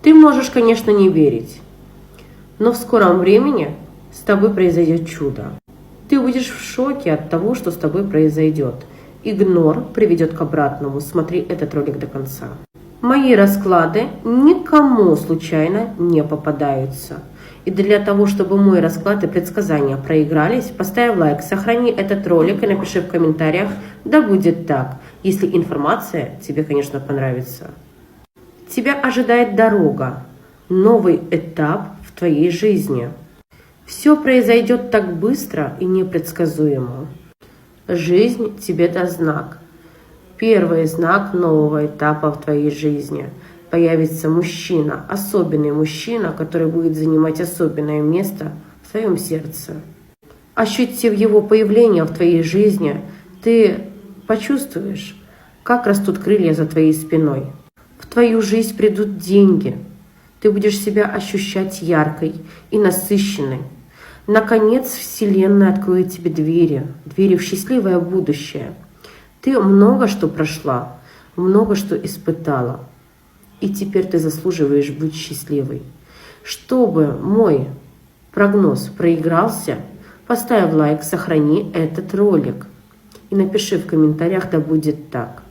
Ты можешь, конечно, не верить, но в скором времени с тобой произойдет чудо. Ты будешь в шоке от того, что с тобой произойдет. Игнор приведет к обратному. Смотри этот ролик до конца. Мои расклады никому случайно не попадаются. И для того, чтобы мой расклад и предсказания проигрались, поставь лайк, сохрани этот ролик и напиши в комментариях «Да будет так», если информация тебе, конечно, понравится. Тебя ожидает дорога, новый этап в твоей жизни. Все произойдет так быстро и непредсказуемо. Жизнь тебе даст знак. Первый знак нового этапа в твоей жизни. Появится мужчина, особенный мужчина, который будет занимать особенное место в твоем сердце. Ощутив его появление в твоей жизни, ты почувствуешь, как растут крылья за твоей спиной. В твою жизнь придут деньги. Ты будешь себя ощущать яркой и насыщенной. Наконец, Вселенная откроет тебе двери в счастливое будущее. Ты много что прошла, много что испытала. И теперь ты заслуживаешь быть счастливой. Чтобы мой прогноз проигрался, поставь лайк, сохрани этот ролик. И напиши в комментариях «Да будет так».